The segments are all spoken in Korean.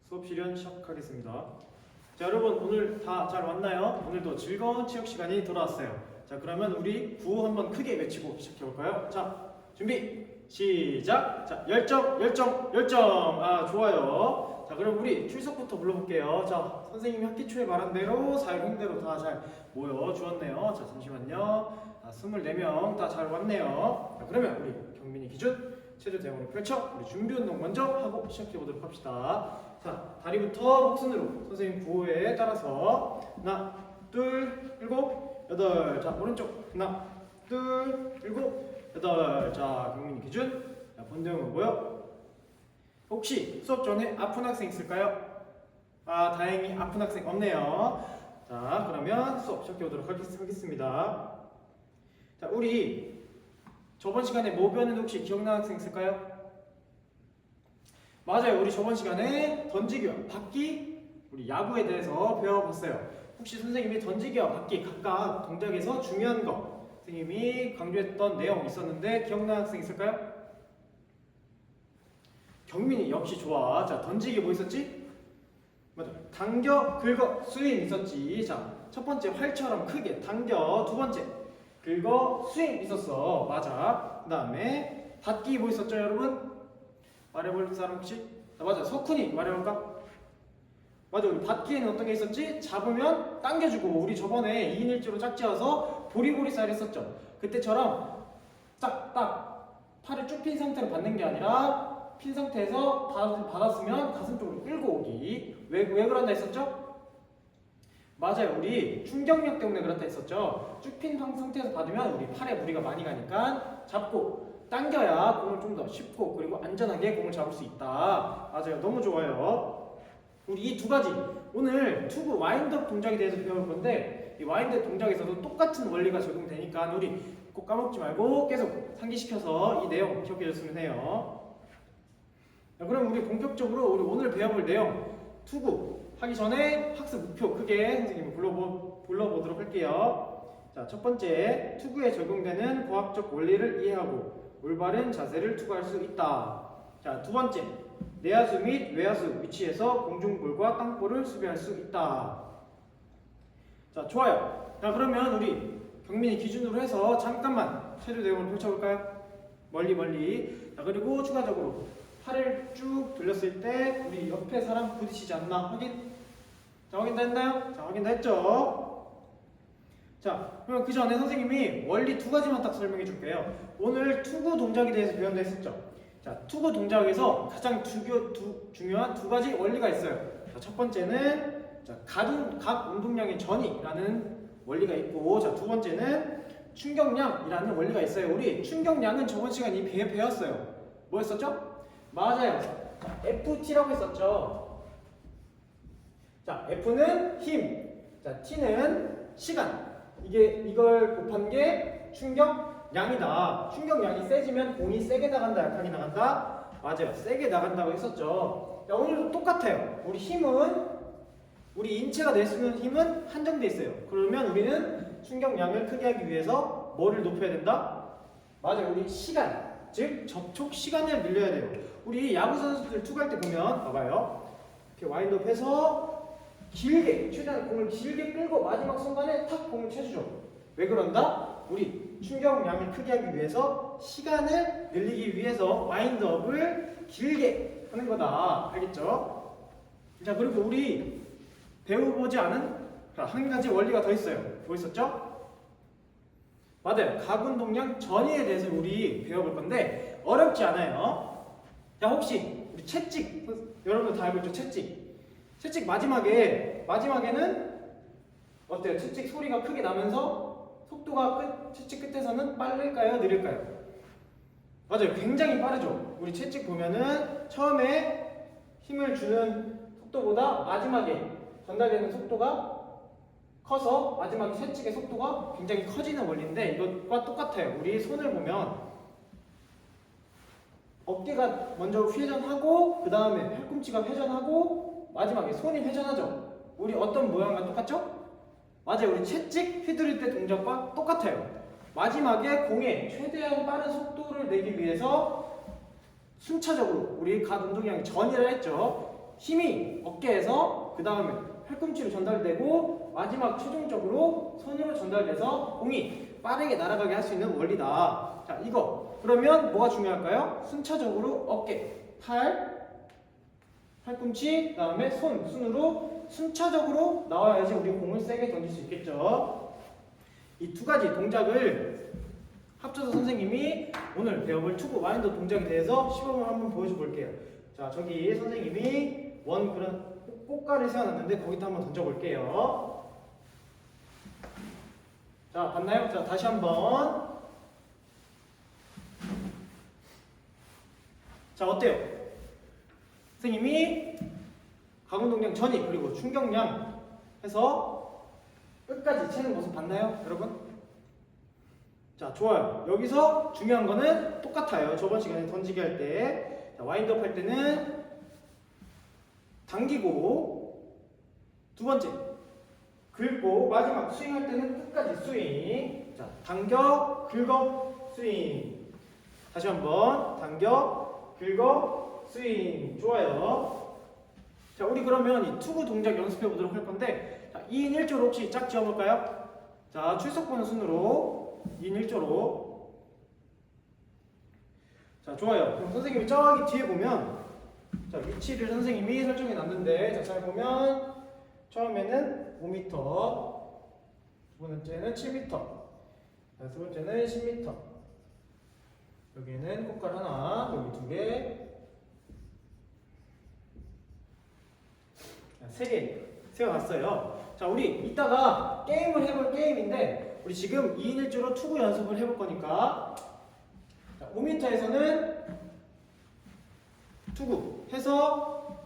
수업 실현 시작하겠습니다. 자, 여러분 오늘 다 잘 왔나요? 오늘도 즐거운 체육 시간이 돌아왔어요. 자, 그러면 우리 구호 한번 크게 외치고 시작해 볼까요? 자, 준비 시작. 자, 열정. 아, 좋아요. 자, 그럼 우리 출석부터 불러볼게요. 자, 선생님이 학기 초에 말한 대로 사회공대로 다 잘 모여 주었네요. 자, 잠시만요. 24명 다 잘 왔네요. 자, 그러면 우리 경민이 기준 체조 대응으로 펼쳐 우리 준비 운동 먼저 하고 시작해 보도록 합시다. 자, 다리부터 목선으로 선생님 구호에 따라서 하나, 둘, 일곱, 여덟. 자, 오른쪽 하나, 둘, 일곱, 여덟. 자, 경민이 기준. 자, 본대응으로 모여. 혹시 수업 전에 아픈 학생 있을까요? 아, 다행히 아픈 학생 없네요. 자, 그러면 수업 시작해 보도록 하겠습니다. 자, 우리 저번 시간에 뭐 배웠는데 혹시 기억나는 학생 있을까요? 맞아요. 우리 저번 시간에 던지기와 받기, 우리 야구에 대해서 배워봤어요. 혹시 선생님이 던지기와 받기 각각 동작에서 중요한 거 선생님이 강조했던 내용 있었는데 기억나는 학생 있을까요? 경민이 역시 좋아. 자, 던지기 뭐 있었지? 맞아. 당겨, 긁어, 스윙 있었지. 자, 첫 번째 활처럼 크게 당겨. 두 번째 긁어, 스윙 있었어. 맞아. 그 다음에 받기 뭐 있었죠, 여러분? 말해볼 사람 혹시? 아, 맞아. 석훈이 말해볼까? 맞아. 우리 받기에는 어떤 게 있었지? 잡으면 당겨주고. 우리 저번에 2인 1조로 짝지어서 보리보리쌀 했었죠. 그때처럼 딱 팔을 쭉 핀 상태로 받는 게 아니라 핀 상태에서 받았으면 가슴 쪽으로 끌고 오기. 왜 그런다 했었죠? 맞아요. 우리 충격력 때문에 그렇다 했었죠. 쭉 핀 상태에서 받으면 우리 팔에 무리가 많이 가니까 잡고 당겨야 공을 좀 더 쉽고 그리고 안전하게 공을 잡을 수 있다. 맞아요. 너무 좋아요. 우리 이 두 가지 오늘 투구 와인드업 동작에 대해서 배울 건데 이 와인드업 동작에서도 똑같은 원리가 적용되니까 우리 꼭 까먹지 말고 계속 상기시켜서 이 내용 기억해 줬으면 해요. 자, 그럼 우리 본격적으로 우리 오늘 배워볼 내용 투구 하기 전에 학습 목표 크게 선생님이 불러보도록 할게요. 자, 첫 번째 투구에 적용되는 과학적 원리를 이해하고 올바른 자세를 투구할 수 있다. 자, 두 번째 내야수 및 외야수 위치에서 공중볼과 땅볼을 수비할 수 있다. 자, 좋아요. 자, 그러면 우리 경민이 기준으로 해서 잠깐만 체조 내용을 펼쳐볼까요? 멀리. 자, 그리고 추가적으로 팔을 쭉 돌렸을 때 우리 옆에 사람 부딪히지 않나 확인? 자, 확인 다 했나요? 자, 확인 다 했죠? 자, 그럼 그 전에 선생님이 원리 두 가지만 딱 설명해 줄게요. 오늘 투구 동작에 대해서 배운다 했었죠? 자, 투구 동작에서 가장 중요한 두 가지 원리가 있어요. 자, 첫 번째는 자, 각 운동량의 전이라는 원리가 있고, 자, 두 번째는 충격량이라는 원리가 있어요. 우리 충격량은 저번 시간에 이미 배웠어요. 뭐 했었죠? 맞아요. 자, FT라고 했었죠. 자, F는 힘, 자, T는 시간. 이걸 곱한 게 충격량이다. 충격량이 세지면 공이 세게 나간다, 약하게 나간다? 맞아요. 세게 나간다고 했었죠. 자, 오늘도 똑같아요. 우리 인체가 낼 수 있는 힘은 한정돼 있어요. 그러면 우리는 충격량을 크게 하기 위해서 뭐를 높여야 된다? 맞아요. 우리 시간, 즉 접촉 시간을 늘려야 돼요. 우리 야구 선수들 투구할 때 보면 봐봐요. 이렇게 와인드업 해서 길게, 최대한 공을 길게 끌고 마지막 순간에 탁 공을 쳐주죠. 왜 그런다? 우리 충격량을 크게 하기 위해서 시간을 늘리기 위해서 와인드업을 길게 하는 거다. 알겠죠? 자, 그리고 우리 배워보지 않은 한 가지 원리가 더 있어요. 뭐 있었죠? 맞아요. 각 운동량 전이에 대해서 우리 배워볼 건데 어렵지 않아요. 자, 혹시 우리 채찍, 여러분들 다 알고 있죠? 채찍 마지막에는 어때요? 채찍 소리가 크게 나면서 속도가 채찍 끝에서는 빠를까요? 느릴까요? 맞아요. 굉장히 빠르죠. 우리 채찍 보면은 처음에 힘을 주는 속도보다 마지막에 전달되는 속도가 커서 마지막에 채찍의 속도가 굉장히 커지는 원리인데 이것과 똑같아요. 우리 손을 보면 어깨가 먼저 회전하고 그 다음에 팔꿈치가 회전하고 마지막에 손이 회전하죠. 우리 어떤 모양과 똑같죠? 맞아요. 우리 채찍 휘두를 때 동작과 똑같아요. 마지막에 공에 최대한 빠른 속도를 내기 위해서 순차적으로 우리 각 운동량이 전이라 했죠. 힘이 어깨에서 그 다음에 팔꿈치로 전달되고 마지막 최종적으로 손으로 전달돼서 공이 빠르게 날아가게 할 수 있는 원리다. 자, 이거 그러면 뭐가 중요할까요? 순차적으로 어깨, 팔꿈치, 그 다음에 순으로 순차적으로 나와야지 우리 공을 세게 던질 수 있겠죠. 이 두 가지 동작을 합쳐서 선생님이 오늘 배워볼 투구 와인더 동작에 대해서 시범을 한번 보여줘 볼게요. 자, 저기 선생님이 그런 꽃가를 세워놨는데 거기다 한번 던져볼게요. 자, 봤나요? 자, 다시 한번. 자, 어때요? 선생님이 가공동량 전이 그리고 충격량 해서 끝까지 채는 모습 봤나요, 여러분? 자, 좋아요. 여기서 중요한 거는 똑같아요. 저번 시간에 던지기 할 때, 와인드업 할 때는 당기고, 두 번째 긁고, 마지막 스윙할 때는 끝까지 스윙. 자, 당겨, 긁어, 스윙. 다시 한번 당겨, 긁어, 스윙. 좋아요. 자, 우리 그러면 이 투구 동작 연습해 보도록 할 건데, 자, 2인 1조로 혹시 짝 지어볼까요? 자, 출석번 순으로 2인 1조로. 자, 좋아요. 그럼 선생님이 저기 뒤에 보면, 자, 위치를 선생님이 설정해 놨는데, 자, 잘 보면 처음에는 5m, 두 번째는 7m, 자, 세 번째는 10m. 여기는 꽃갈 하나, 여기 두 개, 세 개 세워놨어요. 자, 우리 이따가 게임을 해볼 게임인데, 우리 지금 2인 1조로 투구 연습을 해볼 거니까, 5m에서는 투구 해서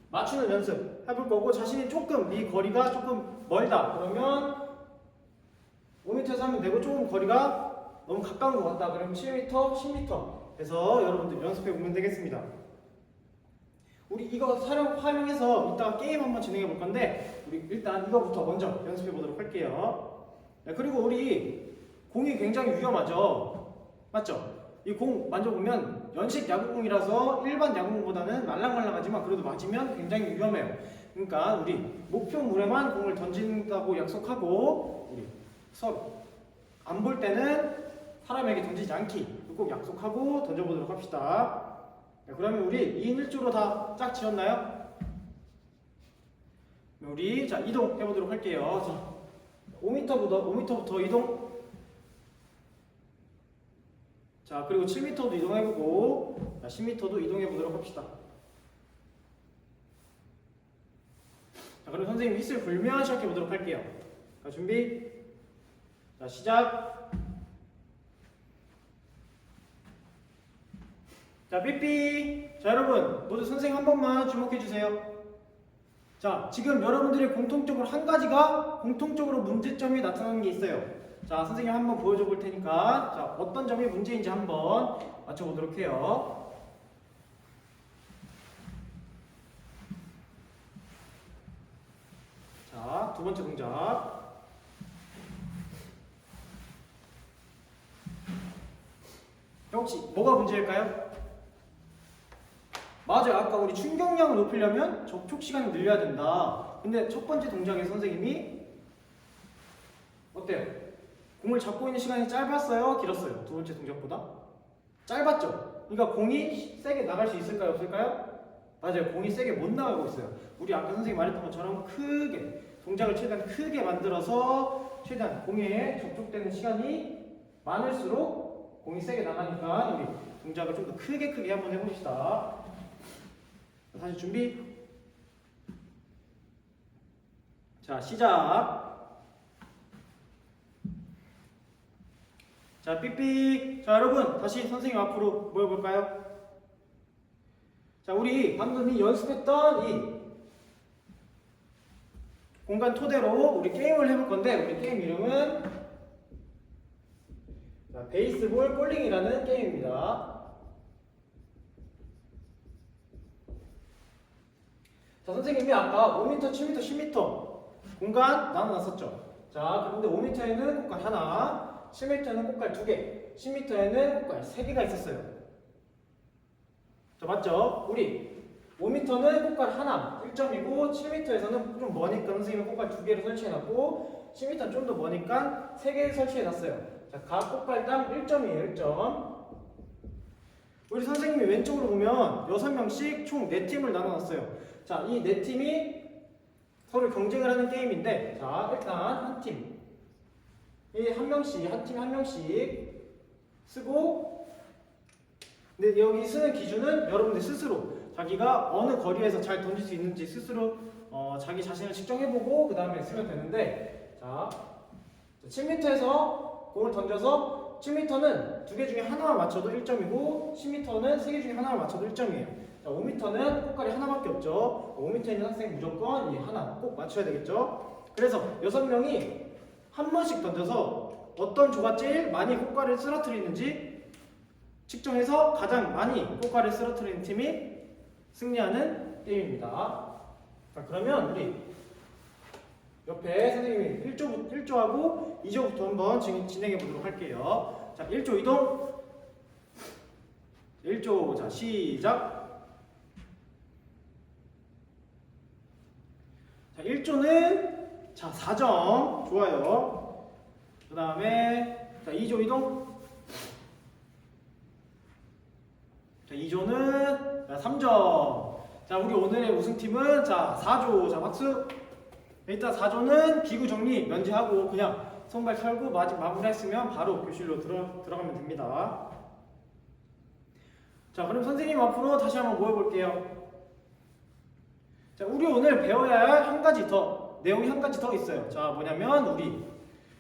맞추는 연습 해볼 거고, 자신이 조금 이 거리가 조금 멀다 그러면 5m에서 하면 되고, 조금 거리가 너무 가까운 것 같다 그러면 7m, 10m 해서 여러분들 연습해 보면 되겠습니다. 우리 이거 활용해서 이따가 게임 한번 진행해 볼 건데, 우리 일단 이거부터 먼저 연습해 보도록 할게요. 네, 그리고 우리 공이 굉장히 위험하죠, 맞죠? 이 공 만져보면 연식 야구공이라서 일반 야구공보다는 말랑말랑하지만 그래도 맞으면 굉장히 위험해요. 그러니까 우리 목표물에만 공을 던진다고 약속하고, 우리 서로 안 볼 때는 사람에게 던지지 않기 꼭 약속하고 던져보도록 합시다. 네, 그러면 우리 2인 1조로 다 짝 지었나요? 우리 자, 이동해 보도록 할게요. 자, 5m부터 이동. 자, 그리고 7m도 이동해보고, 자, 10m도 이동해보도록 합시다. 자, 그럼 선생님 휘슬 불면 시작해보도록 할게요. 자, 준비. 자, 시작. 자, 삐삐. 자, 여러분 모두 선생님 한 번만 주목해주세요. 자, 지금 여러분들이 공통적으로 한 가지가 공통적으로 문제점이 나타나는 게 있어요. 자, 선생님 한번 보여줘 볼 테니까, 자, 어떤 점이 문제인지 한번 맞춰보도록 해요. 자, 두 번째 동작. 혹시 뭐가 문제일까요? 맞아요. 아까 우리 충격량을 높이려면 접촉 시간을 늘려야 된다. 근데 첫 번째 동작에 선생님이 어때요? 공을 잡고 있는 시간이 짧았어요? 길었어요? 두 번째 동작보다? 짧았죠? 그러니까 공이 세게 나갈 수 있을까요? 없을까요? 맞아요. 공이 세게 못 나가고 있어요. 우리 아까 선생님이 말했던 것처럼 크게, 동작을 최대한 크게 만들어서 최대한 공에 접촉되는 시간이 많을수록 공이 세게 나가니까 우리 동작을 좀 더 크게 한번 해봅시다. 다시 준비. 자, 시작. 자, 삐삐. 자, 여러분 다시 선생님 앞으로 모여볼까요? 자, 우리 방금 이 연습했던 이 공간 토대로 우리 게임을 해볼 건데, 우리 게임 이름은 자, 베이스볼 볼링이라는 게임입니다. 자, 선생님이 아까 5m, 7m, 10m 공간 나눠놨었죠. 자, 그런데 5m에는 꽃갈 하나, 7m에는 꽃갈 2개, 10m에는 꽃갈 3개가 있었어요. 자, 맞죠? 우리 5m는 꽃갈 하나 1점이고 7m에서는 좀 머니까 선생님이 꽃갈 2개를 설치해놨고 10m는 좀 더 머니까 3개를 설치해놨어요. 자, 각 꽃갈당 1점이에요. 1점. 우리 선생님이 왼쪽으로 보면 6명씩 총 4팀을 나눠놨어요. 자, 이 4팀이 서로 경쟁을 하는 게임인데, 자, 일단 한 팀. 이 한 명씩, 한 팀 한 명씩 쓰고, 근데 여기 쓰는 기준은 여러분들 스스로 자기가 어느 거리에서 잘 던질 수 있는지 스스로 자기 자신을 측정해보고 그 다음에 쓰면 되는데, 자, 7m에서 공을 던져서 7m는 2개 중에 하나만 맞춰도 1점이고 10m는 3개 중에 하나만 맞춰도 1점이에요. 자, 5m는 꽃갈이 하나밖에 없죠. 5m 있는 학생 무조건 이 하나 꼭 맞춰야 되겠죠. 그래서 6명이 한 번씩 던져서 어떤 조가 제일 많이 꽃갈을 쓰러뜨리는지 측정해서 가장 많이 꽃갈을 쓰러뜨리는 팀이 승리하는 게임입니다. 자, 그러면 우리 옆에 선생님이 1조하고 2조부터 한번 진행해 보도록 할게요. 자, 1조 이동. 1조, 자, 시작. 자, 1조는 자, 4점. 좋아요. 그 다음에 자, 2조 이동. 자, 2조는 자, 3점. 자, 우리 오늘의 우승팀은 자, 4조. 자, 박수. 일단 4조는 기구 정리 면제하고 그냥 손발 털고 마무리했으면 바로 교실로 들어가면 됩니다. 자, 그럼 선생님 앞으로 다시 한번 모여볼게요. 자, 우리 오늘 배워야 할 한 가지 더, 내용이 한 가지 더 있어요. 자, 뭐냐면 우리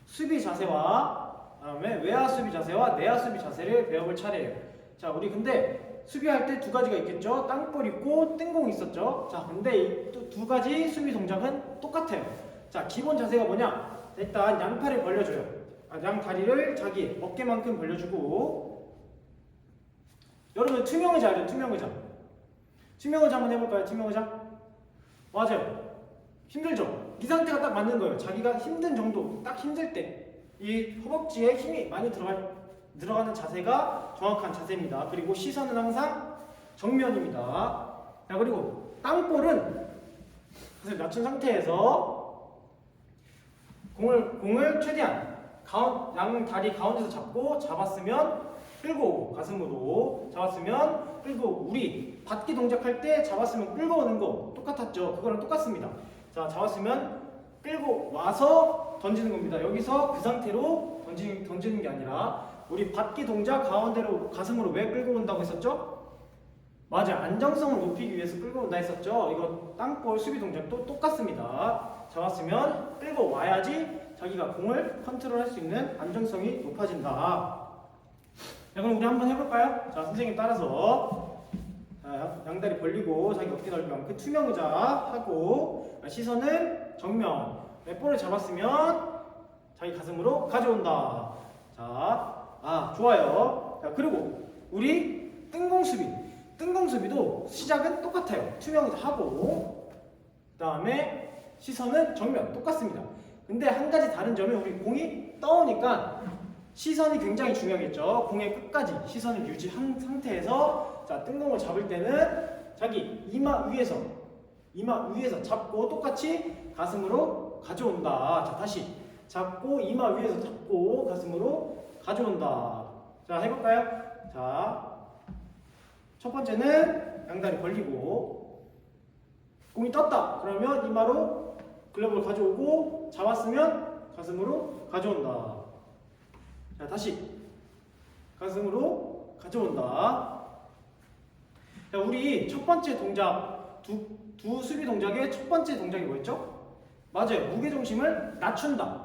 수비 자세와 그다음에 외야 수비 자세와 내야 수비 자세를 배워볼 차례예요. 자, 우리 근데 수비할 때 2가지가 있겠죠. 땅볼 있고 뜬공 있었죠. 자, 근데 이 두 가지 수비 동작은 똑같아요. 자, 기본 자세가 뭐냐? 일단 양팔을 벌려줘요. 양 다리를 자기 어깨만큼 벌려주고, 여러분 투명 의자 알죠? 투명 의자. 투명 의자 한번 해볼까요? 투명 의자. 맞아요. 힘들죠? 이 상태가 딱 맞는 거예요. 자기가 힘든 정도, 딱 힘들 때 이 허벅지에 힘이 많이 들어가는 자세가 정확한 자세입니다. 그리고 시선은 항상 정면입니다. 자, 그리고 땅볼은 가슴을 낮춘 상태에서 공을 최대한 양 다리 가운데서 잡았으면 끌고 오고, 가슴으로 잡았으면 끌고 오고, 우리 받기 동작할 때 잡았으면 끌고 오는 거 똑같았죠? 그거랑 똑같습니다. 자, 잡았으면 끌고 와서 던지는 겁니다. 여기서 그 상태로 던지는 게 아니라 우리 받기 동작 가운데로 가슴으로 왜 끌고 온다고 했었죠? 맞아요. 안정성을 높이기 위해서 끌고 온다 했었죠. 이거 땅볼 수비 동작도 똑같습니다. 잡았으면 끌고 와야지 자기가 공을 컨트롤할 수 있는 안정성이 높아진다. 자, 그럼 우리 한번 해볼까요? 자, 선생님 따라서 자, 양다리 벌리고 자기 어깨 넓이 만큼 투명 의자 하고 시선은 정면. 볼을 잡았으면 자기 가슴으로 가져온다. 자, 좋아요. 자, 그리고 우리 뜬공 수비도 시작은 똑같아요. 투명 의자 하고 그 다음에 시선은 정면 똑같습니다. 근데 한 가지 다른 점은 우리 공이 떠오니까 시선이 굉장히 중요하겠죠. 공의 끝까지 시선을 유지한 상태에서 자, 뜬공을 잡을 때는 자기 이마 위에서 잡고 똑같이 가슴으로 가져온다. 자, 다시 잡고 이마 위에서 잡고 가슴으로 가져온다. 자, 해볼까요? 자, 첫 번째는 양다리 벌리고 공이 떴다. 그러면 이마로 글러브를 가져오고 잡았으면 가슴으로 가져온다. 자, 다시 가슴으로 가져온다. 자, 우리 첫 번째 동작, 두 수비 동작의 첫 번째 동작이 뭐였죠? 맞아요. 무게중심을 낮춘다.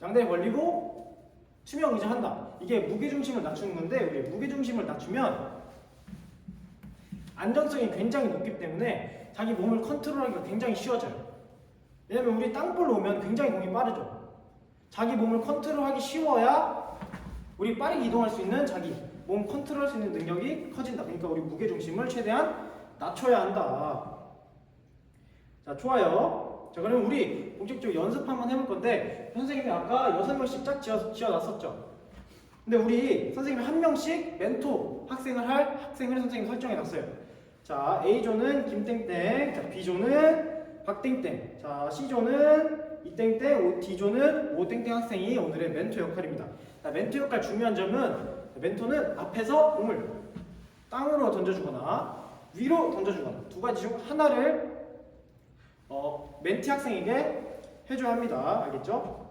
양다리 벌리고 투명 의자 한다. 이게 무게중심을 낮추는 건데, 우리 무게중심을 낮추면 안정성이 굉장히 높기 때문에 자기 몸을 컨트롤하기가 굉장히 쉬워져요. 왜냐면 우리 땅볼로 오면 굉장히 공이 빠르죠. 자기 몸을 컨트롤하기 쉬워야 우리 빠르게 이동할 수 있는 자기 몸 컨트롤할 수 있는 능력이 커진다. 그러니까 우리 무게중심을 최대한 낮춰야 한다. 자, 좋아요. 자, 그럼 우리 본격적으로 연습 한번 해볼 건데, 선생님이 아까 6명씩 짝 지어놨었죠. 근데 우리 선생님이 한 명씩 멘토 학생을 선생님이 설정해놨어요. 자, A조는 김땡땡, 자, B조는 박땡땡, 자, C조는 이땡땡, D조는 오땡땡 학생이 오늘의 멘토 역할입니다. 자, 멘토 역할 중요한 점은 멘토는 앞에서 공을 땅으로 던져주거나 위로 던져주거나 두 가지 중 하나를 멘티 학생에게 해줘야 합니다. 알겠죠?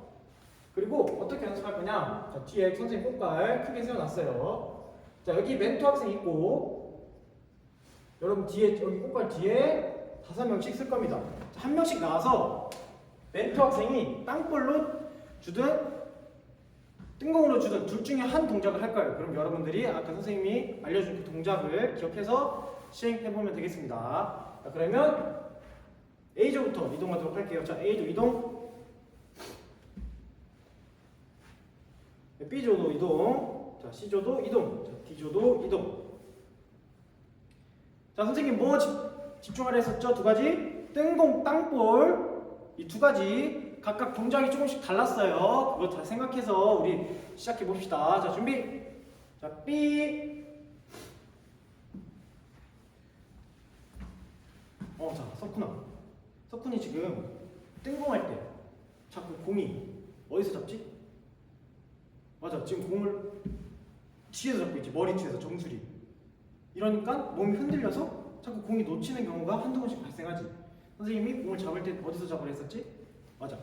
그리고 어떻게 연습할 거냐? 자, 뒤에 선생님 꽃갈 크게 세워놨어요. 자, 여기 멘토 학생 있고 여러분 뒤에 여기 꽃갈 뒤에 5명씩 쓸 겁니다. 자, 한 명씩 나와서 멘토 학생이 땅볼로 주든 뜬공으로 주든 둘 중에 한 동작을 할 거예요. 그럼 여러분들이 아까 선생님이 알려준 그 동작을 기억해서 시행해보면 되겠습니다. 자, 그러면 A조부터 이동하도록 할게요. 자, A조 이동, B조도 이동, 자, C조도 이동, 자, D조도 이동. 자, 선생님 뭐 집중하려 했었죠? 두 가지? 뜬공, 땅볼. 이 두 가지 각각 동작이 조금씩 달랐어요. 그거 다 생각해서 우리 시작해 봅시다. 자, 준비. 자, B. 자, 석훈이 지금 뜬공할 때 자꾸 공이 어디서 잡지? 맞아, 지금 공을 뒤에서 잡고 있지. 머리 뒤에서 정수리. 이러니까 몸이 흔들려서 자꾸 공이 놓치는 경우가 한두 번씩 발생하지. 선생님이 공을 잡을 때 어디서 잡으라 했었지? 맞아,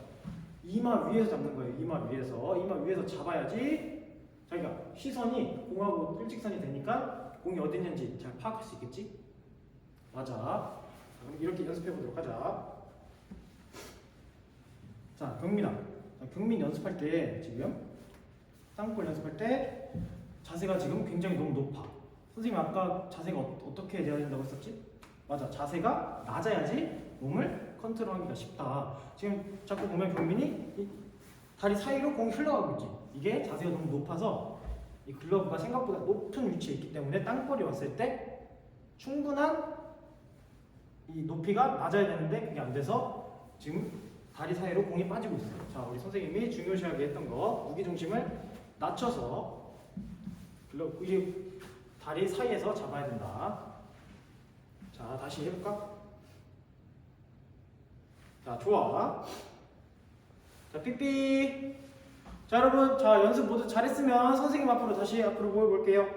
이마 위에서 잡는 거예요. 이마 위에서 잡아야지 자기가 시선이 공하고 일직선이 되니까 공이 어디 있는지 잘 파악할 수 있겠지? 맞아. 그럼 이렇게 연습해 보도록 하자. 자, 경민아. 자, 경민 연습할 때 지금 땅볼 연습할 때 자세가 지금 굉장히 너무 높아. 선생님 아까 자세가 어떻게 돼야 된다고 했었지? 맞아, 자세가 낮아야지 몸을 컨트롤하기가 쉽다. 지금 자꾸 보면 경민이 이 다리 사이로 공이 흘러가고 있지. 이게 자세가 너무 높아서 이 글러브가 생각보다 높은 위치에 있기 때문에 땅볼이 왔을 때 충분한 이 높이가 낮아야 되는데 그게 안 돼서 지금 다리 사이로 공이 빠지고 있어요. 자, 우리 선생님이 중요시하게 했던 거, 무게 중심을 낮춰서 이 다리 사이에서 잡아야 된다. 자, 다시 해볼까? 자, 좋아. 자, 삐삐. 자, 여러분, 자, 연습 모두 잘했으면 선생님 앞으로 다시 앞으로 모여볼게요.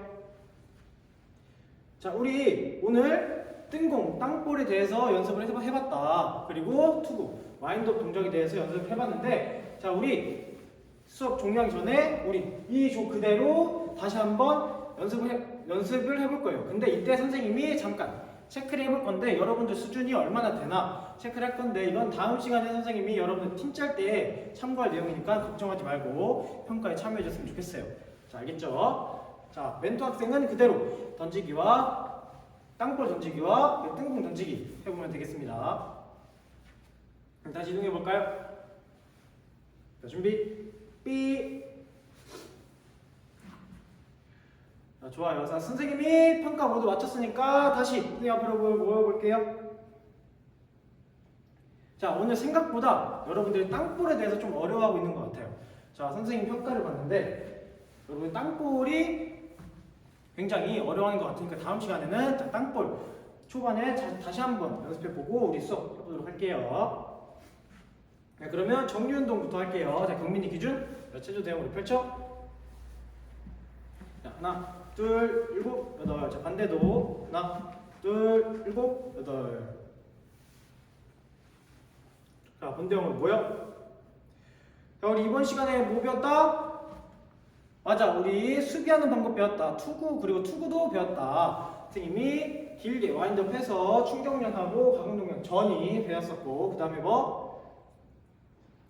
자, 우리 오늘 뜬공, 땅볼에 대해서 연습을 해봤다. 그리고 투구, 와인드업 동작에 대해서 연습해봤는데, 자, 우리 수업 종료하기 전에 우리 이 조 그대로 다시 한번 연습을 해볼 거예요. 근데 이때 선생님이 잠깐 체크를 해볼 건데 여러분들 수준이 얼마나 되나 체크를 할 건데 이건 다음 시간에 선생님이 여러분들 팀 짤 때 참고할 내용이니까 걱정하지 말고 평가에 참여해 줬으면 좋겠어요. 자, 알겠죠? 자, 멘토 학생은 그대로 던지기와 땅볼 던지기와 뜬공 던지기 해보면 되겠습니다. 그럼 다시 이동해 볼까요? 자, 준비. 삐. 자, 좋아요. 자, 선생님이 평가 모두 마쳤으니까 다시 선생님 앞으로 모여볼게요. 자, 오늘 생각보다 여러분들이 땅볼에 대해서 좀 어려워하고 있는 것 같아요. 자, 선생님 평가를 봤는데 여러분 땅볼이 굉장히 어려워하는 것 같으니까 다음 시간에는 자, 땅볼 초반에 다시 한번 연습해보고 우리 수업 해보도록 할게요. 네, 그러면 정리운동부터 할게요. 자, 경민이 기준 체조 대형으로 펼쳐. 자, 하나, 둘, 일곱, 여덟. 자, 반대도 하나, 둘, 일곱, 여덟. 자, 본대형으로 모여. 자, 우리 이번 시간에 뭐 배웠다? 맞아, 우리 수비하는 방법 배웠다. 투구, 그리고 투구도 배웠다. 선생님이 길게 와인드업 해서 충격량하고 가공동량 전이 배웠었고, 그 다음에 뭐?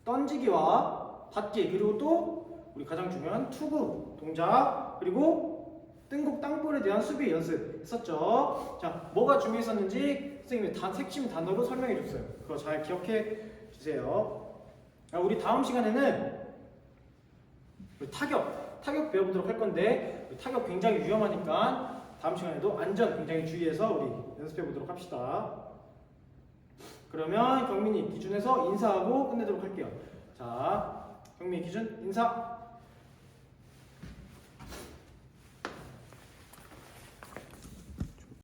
던지기와 받기, 그리고 또 우리 가장 중요한 투구 동작, 그리고 뜬공 땅볼에 대한 수비 연습했었죠. 자, 뭐가 중요했었는지 선생님이 핵심 단어로 설명해 줬어요. 그거 잘 기억해 주세요. 자, 우리 다음 시간에는 타격 배워보도록 할 건데 타격 굉장히 위험하니까 다음 시간에도 안전 굉장히 주의해서 우리 연습해 보도록 합시다. 그러면 경민이 기준에서 인사하고 끝내도록 할게요. 자, 경민이 기준 인사.